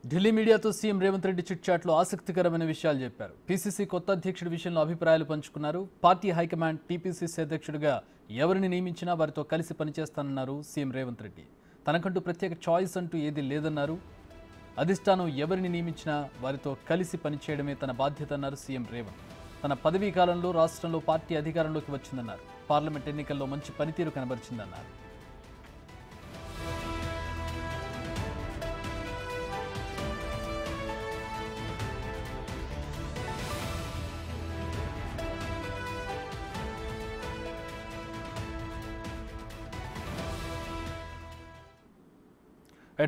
ఢిల్లీ మీడియాతో CM Revanth Reddy chit చాట్లో ఆసక్తికరమైన విషయాలు చెప్పారు. పీసీసీ కొత్త అధ్యక్షుడి విషయంలో అభిప్రాయాలు పంచుకున్నారు. పార్టీ హైకమాండ్ టీపీసీసీ అధ్యక్షుడిగా ఎవరిని నియమించినా వారితో కలిసి పనిచేస్తానన్నారు సీఎం రేవంత్ రెడ్డి. తనకంటూ ప్రత్యేక చాయిస్ అంటూ ఏదీ లేదన్నారు. అధిష్టానం ఎవరిని నియమించినా వారితో కలిసి పనిచేయడమే తన బాధ్యత అన్నారు సీఎం రేవంత్. తన పదవీ కాలంలో రాష్ట్రంలో పార్టీ అధికారంలోకి వచ్చిందన్నారు. పార్లమెంట్ ఎన్నికల్లో మంచి పనితీరు కనబరిచిందన్నారు.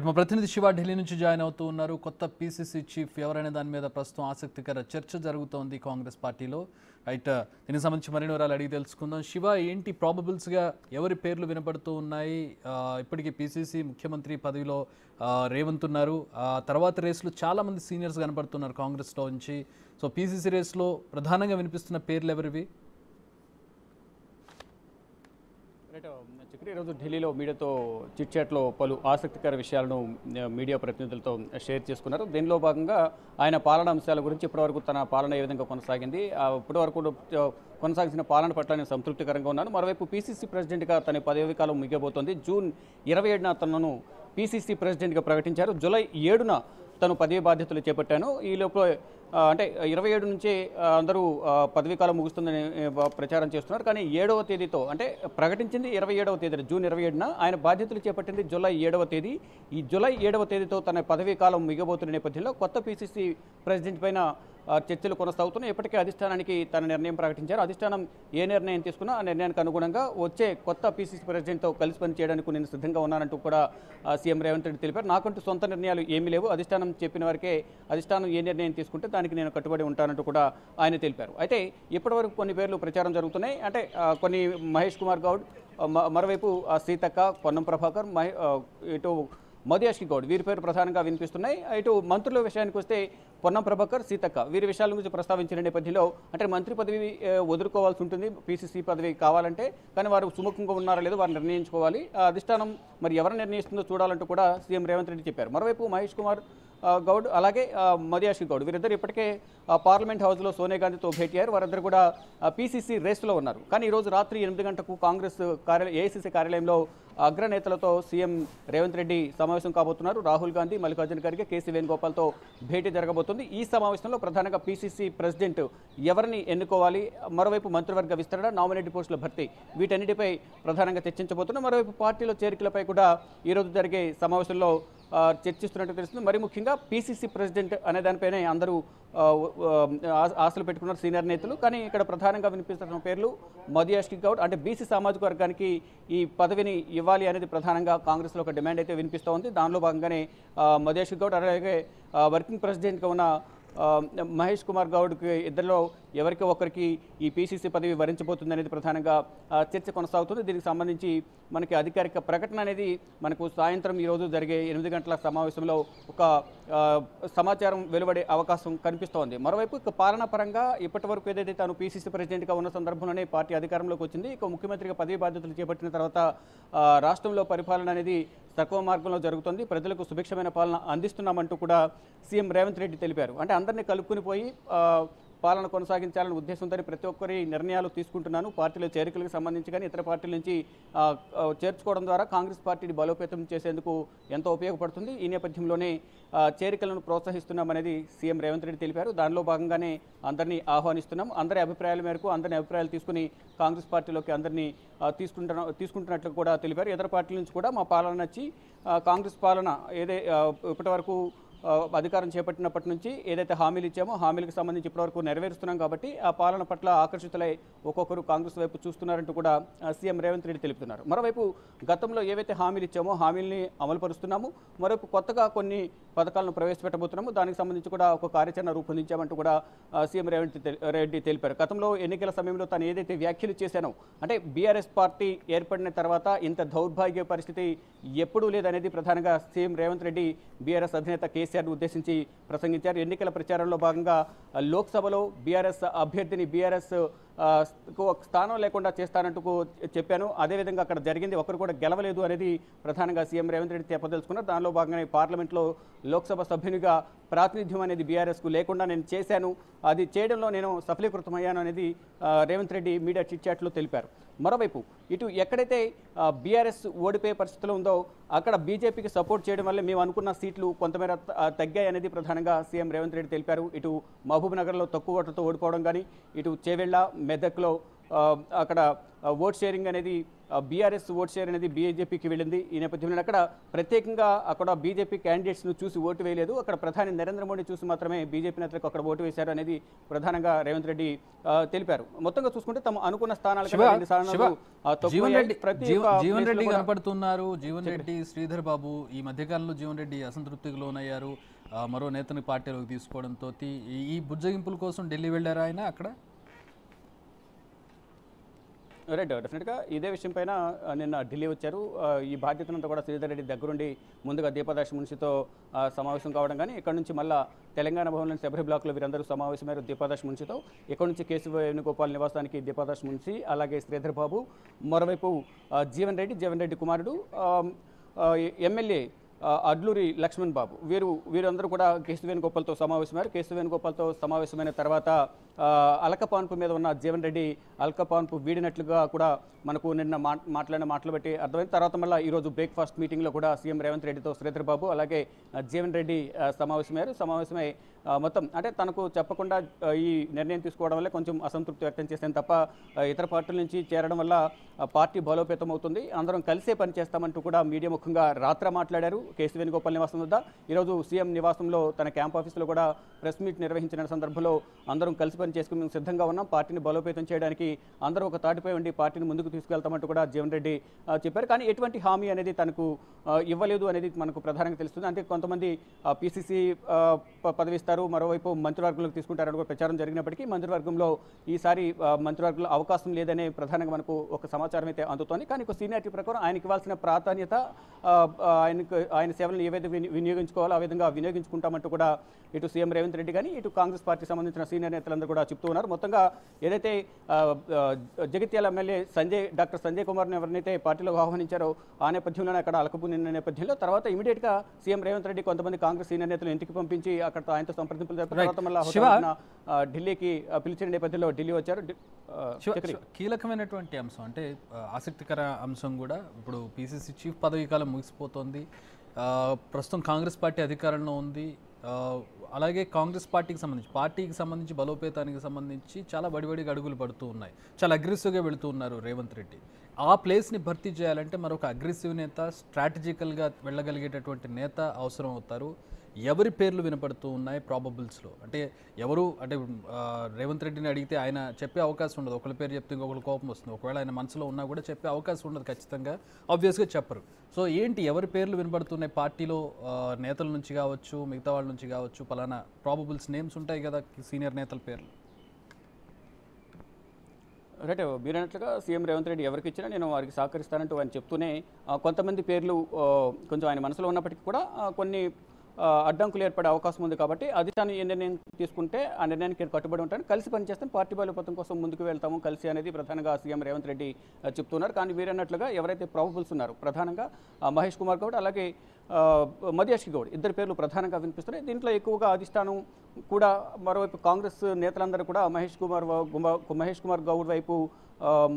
మా ప్రతినిధి శివ ఢిల్లీ నుంచి జాయిన్ అవుతూ ఉన్నారు. కొత్త పీసీసీ చీఫ్ ఎవరైనా దాని మీద ప్రస్తుతం ఆసక్తికర చర్చ జరుగుతోంది కాంగ్రెస్ పార్టీలో. దీనికి సంబంధించి మరిన్ని వివరాలు అడిగి తెలుసుకుందాం. శివ, ఏంటి ప్రాబబుల్స్గా ఎవరి పేర్లు వినపడుతూ ఉన్నాయి? ఇప్పటికీ పీసీసీ ముఖ్యమంత్రి పదవిలో రేవంత్ ఉన్నారు. తర్వాత రేసులో చాలామంది సీనియర్స్ కనపడుతున్నారు కాంగ్రెస్లో నుంచి. సో పీసీసీ రేసులో ప్రధానంగా వినిపిస్తున్న పేర్లు ఎవరివి? ఈరోజు ఢిల్లీలో మీడియాతో చిట్చాట్లో పలు ఆసక్తికర విషయాలను మీడియా ప్రతినిధులతో షేర్ చేసుకున్నారు. దీనిలో భాగంగా ఆయన పాలన అంశాల గురించి ఇప్పటివరకు తన పాలన ఏ విధంగా కొనసాగింది, ఇప్పటివరకు కొనసాగిన పాలన పట్ల నేను సంతృప్తికరంగా ఉన్నాను. మరోవైపు పీసీసీ ప్రెసిడెంట్గా తన పదవి కాలం ముగియబోతోంది. జూన్ 27న తనను పీసీసీ ప్రెసిడెంట్గా ప్రకటించారు. జూలై 7న తను పదవి బాధ్యతలు చేపట్టాను. ఈ లోపల అంటే 27 నుంచి అందరూ పదవీ కాలం ముగుస్తుందని ప్రచారం చేస్తున్నారు. కానీ 7వ తేదీతో, అంటే ప్రకటించింది 27వ తేదీ, జూన్ 27న, ఆయన బాధ్యతలు చేపట్టింది జూలై 7వ తేదీ. ఈ జూలై 7వ తేదీతో తన పదవీ కాలం మిగబోతున్న నేపథ్యంలో కొత్త పీసీసీ ప్రెసిడెంట్ పైన చర్చలు కొనసాగుతున్నాయి. ఇప్పటికే అధిష్టానానికి తన నిర్ణయం ప్రకటించారు. అధిష్టానం ఏ నిర్ణయం తీసుకున్నా ఆ నిర్ణయానికి అనుగుణంగా వచ్చే కొత్త పీసీసీ ప్రెసిడెంట్తో కలిసి పనిచేయడానికి నేను సిద్ధంగా ఉన్నానంటూ కూడా సీఎం రేవంత్ రెడ్డి తెలిపారు. నాకంటూ సొంత నిర్ణయాలు ఏమీ లేవు, అధిష్టానం చెప్పిన వరకే, అధిష్టానం ఏ నిర్ణయం తీసుకుంటే దానికి నేను కట్టుబడి ఉంటానంటూ కూడా ఆయన తెలిపారు. అయితే ఇప్పటివరకు కొన్ని పేర్లు ప్రచారం జరుగుతున్నాయి. అంటే కొన్ని మహేష్ కుమార్ గౌడ్, మరోవైపు సీతక్క, పొన్నం ప్రభాకర్, ఇటు మధుయాష్కి గౌడ్, వీరి పేరు ప్రధానంగా వినిపిస్తున్నాయి. ఇటు మంత్రుల విషయానికి వస్తే పొన్నం ప్రభాకర్, సీతక్క వీరి విషయాల గురించి ప్రస్తావించిన నేపథ్యంలో, అంటే మంత్రి పదవి వదులుకోవాల్సి ఉంటుంది పీసీసీ పదవి కావాలంటే, కానీ వారు సుముఖంగా ఉన్నారా లేదో వారు నిర్ణయించుకోవాలి. అధిష్టానం మరి ఎవరు నిర్ణయిస్తుందో చూడాలంటూ కూడా సీఎం రేవంత్ రెడ్డి చెప్పారు. మరోవైపు మహేష్ కుమార్ గౌడ్ అలాగే మధుయాష్కి గౌడ్ వీరిద్దరు ఇప్పటికే పార్లమెంట్ హౌస్లో సోనియా గాంధీతో భేటీ అయ్యారు. వారందరూ కూడా పీసీసీ రేసులో ఉన్నారు. కానీ ఈరోజు రాత్రి 8 గంటలకు కాంగ్రెస్ ఏఐసీసీ కార్యాలయంలో అగ్రనేతలతో సీఎం రేవంత్ రెడ్డి సమావేశం కాబోతున్నారు. రాహుల్ గాంధీ, మల్లికార్జున ఖర్గే, కేసీ వేణుగోపాల్తో భేటీ జరగబోతుంది. ఈ సమావేశంలో ప్రధానంగా పీసీసీ ప్రెసిడెంట్ ఎవరిని ఎన్నుకోవాలి, మరోవైపు మంత్రివర్గ విస్తరణ, నామినేటెడ్ పోస్టుల భర్తీ, వీటన్నిటిపై ప్రధానంగా చర్చించబోతున్నారు. మరోవైపు పార్టీలో చేరికలపై కూడా ఈరోజు జరిగే సమావేశంలో చర్చిస్తున్నట్టు తెలుస్తుంది. మరి ముఖ్యంగా పీసీసీ ప్రెసిడెంట్ అనే దానిపైనే అందరూ ఆశలు పెట్టుకున్నారు సీనియర్ నేతలు. కానీ ఇక్కడ ప్రధానంగా వినిపిస్తున్న పేర్లు మధుయాష్కి గౌడ్, అంటే బీసీ సామాజిక వర్గానికి ఈ పదవిని ఇవ్వాలి అనేది ప్రధానంగా కాంగ్రెస్లో ఒక డిమాండ్ అయితే వినిపిస్తూ ఉంది. దానిలో భాగంగానే మధుయాష్కి గౌడ్, అలాగే వర్కింగ్ ప్రెసిడెంట్గా ఉన్న మహేష్ కుమార్ గౌడ్కి ఇద్దరిలో ఎవరికి ఒకరికి ఈ పీసీసీ పదవి వరించబోతుంది అనేది ప్రధానంగా చర్చ కొనసాగుతుంది. దీనికి సంబంధించి మనకి అధికారిక ప్రకటన అనేది మనకు సాయంత్రం ఈరోజు జరిగే 8 గంటల సమావేశంలో ఒక సమాచారం వెలువడే అవకాశం కనిపిస్తోంది. మరోవైపు ఇక పాలనా పరంగా ఇప్పటి వరకు ఏదైతే తాను పీసీసీ ప్రెసిడెంట్గా ఉన్న సందర్భంలోనే పార్టీ అధికారంలోకి వచ్చింది. ఇక ముఖ్యమంత్రిగా పదవి బాధ్యతలు చేపట్టిన తర్వాత రాష్ట్రంలో పరిపాలన అనేది తక్కువ మార్గంలో జరుగుతుంది. ప్రజలకు సుభిక్షమైన పాలన అందిస్తున్నామంటూ కూడా సీఎం రేవంత్ రెడ్డి తెలిపారు. అంటే అందరినీ కలుపుకుని పోయి పాలన కొనసాగించాలనే ఉద్దేశంతో ప్రతి ఒక్కరి నిర్ణయాలు తీసుకుంటున్నాను. పార్టీలో చేరికలకు సంబంధించి కానీ ఇతర పార్టీల నుంచి చేర్చుకోవడం ద్వారా కాంగ్రెస్ పార్టీని బలోపేతం చేసేందుకు ఎంతో ఉపయోగపడుతుంది. ఈ నేపథ్యంలోనే చేరికలను ప్రోత్సహిస్తున్నామనేది సీఎం రేవంత్ రెడ్డి తెలిపారు. దానిలో భాగంగానే అందరినీ ఆహ్వానిస్తున్నాం, అందరి అభిప్రాయాల మేరకు అందరినీ అభిప్రాయాలు తీసుకుని కాంగ్రెస్ పార్టీలోకి అందరినీ తీసుకుంటున్నట్లు కూడా తెలిపారు. ఇతర పార్టీల నుంచి కూడా మా పాలన నచ్చి కాంగ్రెస్ పాలన ఇప్పటి వరకు అధికారం చేపట్టినప్పటి నుంచి ఏదైతే హామీలు ఇచ్చామో హామీలకు సంబంధించి ఇప్పటివరకు నెరవేరుస్తున్నాం కాబట్టి ఆ పాలన పట్ల ఆకర్షితులై ఒక్కొక్కరు కాంగ్రెస్ వైపు చూస్తున్నారంటూ కూడా సీఎం రేవంత్ రెడ్డి తెలుపుతున్నారు. మరోవైపు గతంలో ఏవైతే హామీలు ఇచ్చామో హామీల్ని అమలుపరుస్తున్నాము, మరోవైపు కొత్తగా కొన్ని పథకాలను ప్రవేశపెట్టబోతున్నాము, దానికి సంబంధించి కూడా ఒక కార్యాచరణ రూపొందించామంటూ కూడా సీఎం రేవంత్ రెడ్డి తెలిపారు. గతంలో ఎన్నికల సమయంలో తాను ఏదైతే వ్యాఖ్యలు చేశానో, అంటే బీఆర్ఎస్ పార్టీ ఏర్పడిన తర్వాత ఇంత దౌర్భాగ్య పరిస్థితి ఎప్పుడూ లేదనేది ప్రధానంగా సీఎం రేవంత్ రెడ్డి బీఆర్ఎస్ అధినేత కేసీఆర్ను ఉద్దేశించి ప్రసంగించారు. ఎన్నికల ప్రచారంలో భాగంగా లోక్సభలో బీఆర్ఎస్ అభ్యర్థిని బీఆర్ఎస్ ఒక స్థానం లేకుండా చేస్తానంటూ చెప్పాను. అదేవిధంగా అక్కడ జరిగింది, ఒకరు కూడా గెలవలేదు అనేది ప్రధానంగా సీఎం రేవంత్ రెడ్డి చెప్పదలుచుకున్నారు. దానిలో భాగంగానే పార్లమెంట్లో లోక్సభ సభ్యునిగా ప్రాతినిధ్యం అనేది బీఆర్ఎస్కు లేకుండా నేను చేశాను, అది చేయడంలో నేను సఫలీకృతమయ్యాను అనేది రేవంత్ రెడ్డి మీడియా చిట్ చాట్లో తెలిపారు. మరోవైపు ఇటు ఎక్కడైతే బీఆర్ఎస్ ఓడిపోయే పరిస్థితిలో ఉందో అక్కడ బీజేపీకి సపోర్ట్ చేయడం వల్ల మేము అనుకున్న సీట్లు కొంతమేర తగ్గాయి అనేది ప్రధానంగా సీఎం రేవంత్ రెడ్డి తెలిపారు. ఇటు మహబూబ్ నగర్లో తక్కువ ఓట్లతో ఓడిపోవడం కానీ, ఇటు చేవెళ్ళ మెదక్లో అక్కడ ఓట్ షేరింగ్ అనేది బీఆర్ఎస్ ఓట్ షేర్ అనేది బీజేపీకి వెళ్ళింది. ఈ నేపథ్యంలో అక్కడ ప్రత్యేకంగా అక్కడ బీజేపీ క్యాండిడేట్స్ను చూసి ఓటు వేయలేదు, అక్కడ ప్రధాని నరేంద్ర మోడీ చూసి మాత్రమే బీజేపీ నేతలకు అక్కడ ఓటు వేశారు అనేది ప్రధానంగా రేవంత్ రెడ్డి తెలిపారు. మొత్తంగా చూసుకుంటే తమ అనుకున్న జీవన్ రెడ్డి కనపడుతున్నారు. జీవన్ రెడ్డి, శ్రీధర్ బాబు ఈ మధ్యకాలంలో జీవన్ రెడ్డి అసంతృప్తికి లోనయ్యారు. మరో నేతని పార్టీలోకి తీసుకోవడంతో ఈ బుజ్జగింపుల కోసం ఢిల్లీ వెళ్ళారు ఆయన అక్కడ. రైట్, డెఫినెట్గా ఇదే విషయం పైన నిన్న ఢిల్లీ వచ్చారు. ఈ బాధ్యతనంతా కూడా శ్రీధర్ రెడ్డి దగ్గరుండి ముందుగా దీపాదాస్ మున్షితో సమావేశం కావడం కానీ, ఇక్కడ నుంచి మళ్ళీ తెలంగాణ భవన్లోని శబరి బ్లాక్లో వీరందరూ సమావేశమయ్యారు దీపాదాస్ మున్షితో. ఇక్కడ నుంచి కేశవ వేణుగోపాల్ నివాసానికి దీపాదాస్ మున్షి, అలాగే శ్రీధర్ బాబు, మరోవైపు జీవన్ రెడ్డి కుమారుడు ఎమ్మెల్యే అడ్లూరి లక్ష్మణ్ బాబు, వీరందరూ కూడా కేశవ వేణుగోపాల్తో సమావేశమయ్యారు. కేశవ వేణుగోపాల్తో సమావేశమైన తర్వాత అల్కపాన్పు మీద ఉన్న జీవన్ రెడ్డి అల్కపాన్పు వీడినట్లుగా కూడా మనకు నిన్న మాట్లాడిన మాటలు బట్టి అర్థమైన తర్వాత మళ్ళీ ఈరోజు బ్రేక్ఫాస్ట్ మీటింగ్లో కూడా సీఎం రేవంత్ రెడ్డితో శ్రీధర్ బాబు అలాగే జీవన్ రెడ్డి సమావేశమై మొత్తం అంటే తనకు చెప్పకుండా ఈ నిర్ణయం తీసుకోవడం వల్ల కొంచెం అసంతృప్తి వ్యక్తం చేశాను తప్ప ఇతర పార్టీల నుంచి చేరడం వల్ల పార్టీ బలోపేతం అవుతుంది, అందరం కలిసే పనిచేస్తామంటూ కూడా మీడియా ముఖంగా రాత్ర మాట్లాడారు. కేశవ వేణుగోపాల్ నివాసం వద్ద ఈరోజు సీఎం నివాసంలో తన క్యాంప్ ఆఫీసులో కూడా ప్రెస్ మీట్ నిర్వహించిన సందర్భంలో అందరం కలిసి పని చేసుకుని మేము సిద్ధంగా ఉన్నాం, పార్టీని బలోపేతం చేయడానికి అందరూ ఒక తాటిపై ఉండి పార్టీని ముందుకు తీసుకెళ్తామంటూ కూడా జీవన్ రెడ్డి చెప్పారు. కానీ ఎటువంటి హామీ అనేది తనకు ఇవ్వలేదు అనేది మనకు ప్రధానంగా తెలుస్తుంది. అంటే కొంతమంది పీసీసీ పదవి ఇస్తారు, మరోవైపు మంత్రివర్గంలోకి తీసుకుంటారని కూడా ప్రచారం జరిగినప్పటికీ మంత్రివర్గంలో ఈసారి మంత్రివర్గంలో అవకాశం లేదనే ప్రధానంగా మనకు ఒక సమాచారం అయితే అందుతోంది. కానీ ఒక సీనియారిటీ ప్రకారం ఆయనకి ఇవ్వాల్సిన ప్రాధాన్యత ఆయన సేవలను ఏవైతే వినియోగించుకోవాలో ఆ విధంగా వినియోగించుకుంటామంటూ కూడా ఇటు సీఎం రేవంత్ రెడ్డి కానీ ఇటు కాంగ్రెస్ పార్టీ సంబంధించిన సీనియర్ నేతలందరూ కూడా చెప్తూ ఉన్నారు. మొత్తంగా ఏదైతే జగిత్యాల ఎమ్మెల్యే డాక్టర్ సంజయ్ కుమార్ని ఎవరినైతే పార్టీలో ఆహ్వానించారో ఆ నేపథ్యంలోనే అక్కడ అలకపునిన నేపథ్యంలో తర్వాత ఇమీడియట్గా సీఎం రేవంత్ రెడ్డి కొంతమంది కాంగ్రెస్ సీనియర్ నేతలు ఇంటికి పంపించి అక్కడ ఆయనతో సంప్రదింపులు జరిపిన తర్వాత మళ్ళీ ఢిల్లీకి పిలిచిన నేపథ్యంలో ఢిల్లీ వచ్చారు. కీలకమైనటువంటి అంశం అంటే ఆసక్తికర అంశం కూడా ఇప్పుడు పీసీసీ చీఫ్ పదవీ కాలం ముగిసిపోతోంది, ప్రస్తుతం కాంగ్రెస్ పార్టీ అధికారంలో ఉంది, అలాగే కాంగ్రెస్ పార్టీకి సంబంధించి బలోపేతానికి సంబంధించి చాలా బడిబడిగా అడుగులు పడుతూ ఉన్నాయి, చాలా అగ్రెసివ్గా వెళుతూ ఉన్నారు రేవంత్ రెడ్డి. ఆ ప్లేస్ని భర్తీ చేయాలంటే మరొక అగ్రెసివ్ నేత, స్ట్రాటజికల్గా వెళ్ళగలిగేటటువంటి నేత అవసరం అవుతారు. ఎవరి పేర్లు వినపడుతూ ఉన్నాయి ప్రాబబుల్స్లో? అంటే రేవంత్ రెడ్డిని అడిగితే ఆయన చెప్పే అవకాశం ఉండదు, ఒకరి పేరు చెప్తే ఇంకొకరు కోపం వస్తుంది, ఒకవేళ ఆయన మనసులో ఉన్నా కూడా చెప్పే అవకాశం ఉండదు, ఖచ్చితంగా ఆబ్వియస్గా చెప్పరు. సో ఎవరి పేర్లు వినపడుతున్నాయి పార్టీలో? నేతల నుంచి కావచ్చు, మిగతా వాళ్ళ నుంచి కావచ్చు, పలానా ప్రాబబుల్స్ నేమ్స్ ఉంటాయి కదా సీనియర్ నేతల పేర్లు. రైట్, మీరు అన్నట్లుగా సీఎం రేవంత్ రెడ్డి ఎవరికి ఇచ్చినా నేను వారికి సహకరిస్తానంటూ ఆయన చెప్తూనే కొంతమంది పేర్లు కొంచెం ఆయన మనసులో ఉన్నప్పటికీ కూడా కొన్ని అడ్డంకులు ఏర్పడే అవకాశం ఉంది. కాబట్టి అధిష్టానం ఏ నిర్ణయం తీసుకుంటే ఆ నిర్ణయానికి కట్టుబడి ఉంటాను, కలిసి పనిచేస్తాం, పార్టీ బలోపేతం కోసం ముందుకు వెళ్తాము కలిసి అనేది ప్రధానంగా సీఎం రేవంత్ రెడ్డి చెప్తున్నారు. కానీ వీరన్నట్లుగా ఎవరైతే ప్రాబబుల్స్ ఉన్నారో ప్రధానంగా మహేష్ కుమార్ గౌడ్ అలాగే మధ్యాష్కి గౌడ్ ఇద్దరు పేర్లు ప్రధానంగా వినిపిస్తున్నాయి. దీంట్లో ఎక్కువగా అధిష్టానం కూడా మరోవైపు కాంగ్రెస్ నేతలందరూ కూడా మహేష్ కుమార్ గౌడ్ వైపు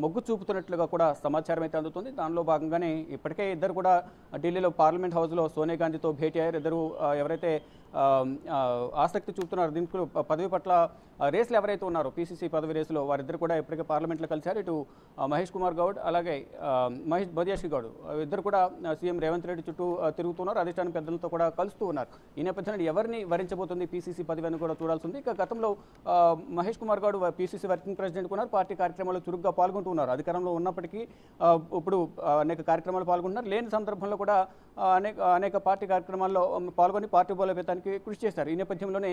మొగ్గు చూపుతున్నట్లుగా కూడా సమాచారం అయితే అందుతుంది. దానిలో భాగంగానే ఇప్పటికే ఇద్దరు కూడా ఢిల్లీలో పార్లమెంట్ హౌస్లో సోనియా గాంధీతో భేటీ అయ్యారు. ఇద్దరు ఎవరైతే ఆసక్తి చూపుతున్నారు దీనికి పదవి పట్ల రేసులు ఎవరైతే ఉన్నారో పీసీసీ పదవి రేసులో వారిద్దరు కూడా ఇప్పటికే పార్లమెంట్లో కలిశారు. ఇటు మహేష్ కుమార్ గౌడ్ అలాగే మధ్యాష్కి గౌడ్ ఇద్దరు కూడా సీఎం రేవంత్ రెడ్డి చుట్టూ తిరుగుతున్నారు, అధిష్టానం పెద్దలతో కూడా కలుస్తూ ఉన్నారు. ఈ నేపథ్యంలో ఎవరిని వరించబోతుంది పీసీసీ పదవి అని కూడా చూడాల్సి ఉంది. ఇక గతంలో Mahesh Kumar Goud PCC working president ఉన్నారు, పార్టీ కార్యక్రమాల్లో చురుగ్గా పాల్గొంటూ ఉన్నారు. అధికారంలో ఉన్నప్పటికీ ఇప్పుడు అనేక కార్యక్రమాలు పాల్గొంటున్నారు, లేని సందర్భంలో కూడా అనేక పార్టీ కార్యక్రమాల్లో పాల్గొని పార్టీ బలోపేతానికి కృషి చేశారు. ఈ నేపథ్యంలోనే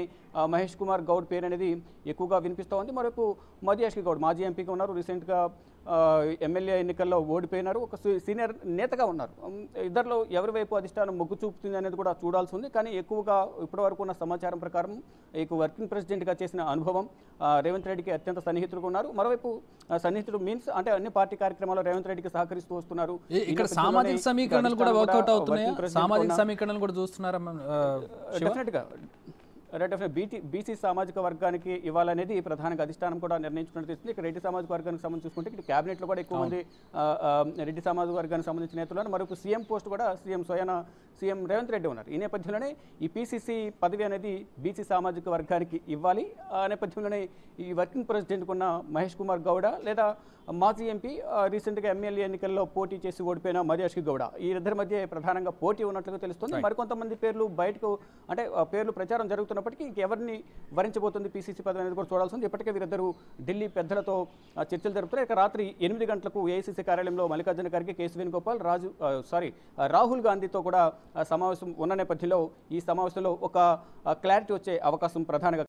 మహేష్ కుమార్ గౌడ్ పేరు అనేది ఎక్కువగా వినిపిస్తూ ఉంది. మరొక మధ్యాష్కి గౌడ్ మాజీ ఎంపీగా ఉన్నారు, రీసెంట్గా ఎమ్మెల్యే ఎన్నికల్లో ఓడిపోయినారు, ఒక సీనియర్ నేతగా ఉన్నారు. ఇద్దరిలో ఎవరి వైపు అధిష్టానం మొగ్గు చూపుతుంది అనేది కూడా చూడాల్సి ఉంది. కానీ ఎక్కువగా ఇప్పటివరకు ఉన్న సమాచారం ప్రకారం వర్కింగ్ ప్రెసిడెంట్గా చేసిన అనుభవం రేవంత్ రెడ్డికి అత్యంత సన్నిహితుడుగా ఉన్నారు. మరోవైపు సన్నిహితుడు మీన్స్ అంటే అన్ని పార్టీ కార్యక్రమాల్లో రేవంత్ రెడ్డికి సహకరిస్తూ వస్తున్నారు. ఇక్కడ సామాజిక సమీకరణలు కూడా వర్కౌట్ అవుతున్నాయా? సామాజిక సమీకరణలు కూడా చూస్తున్నారా? డెఫినెట్గా బీసీ సామాజిక వర్గానికి ఇవ్వాలనేది ప్రధానంగా అధిష్టానం కూడా నిర్ణయించుకున్నట్టు తెలిసింది. ఇక్కడ రెడ్డి సామాజిక వర్గానికి సంబంధించి చూసుకుంటే ఇక్కడ క్యాబినెట్లో కూడా ఎక్కువ మంది రెడ్డి సామాజిక వర్గానికి సంబంధించిన నేతలు, మరొక సీఎం పోస్ట్ కూడా సీఎం రేవంత్ రెడ్డి ఉన్నారు. ఈ నేపథ్యంలోనే ఈ పీసీసీ పదవి అనేది బీసీ సామాజిక వర్గానికి ఇవ్వాలి. ఆ నేపథ్యంలోనే ఈ వర్కింగ్ ప్రెసిడెంట్కు ఉన్న మహేష్ కుమార్ గౌడ లేదా మాజీ ఎంపీ రీసెంట్గా ఎమ్మెల్యే ఎన్నికల్లో పోటీ చేసి ఓడిపోయిన మర్యాష్కి గౌడ, ఈ ఇద్దరి మధ్య ప్రధానంగా పోటీ ఉన్నట్లుగా తెలుస్తుంది. మరికొంతమంది పేర్లు బయటకు అంటే పేర్లు ప్రచారం జరుగుతున్నప్పటికీ ఇంకెవరిని వరించబోతుంది పీసీసీ పదవి అనేది కూడా చూడాల్సి ఉంది. ఇప్పటికే వీరిద్దరూ ఢిల్లీ పెద్దలతో చర్చలు జరుపుతారు. ఇక రాత్రి 8 గంటలకు ఏఐసీసీ కార్యాలయంలో మల్లికార్జున ఖర్గే, కేసీ వేణుగోపాల్, రాహుల్ గాంధీతో కూడా సమావేశం ఉన్న నేపథ్యంలో ఈ సమావేశంలో ఒక క్లారిటీ వచ్చే అవకాశం ప్రధానంగా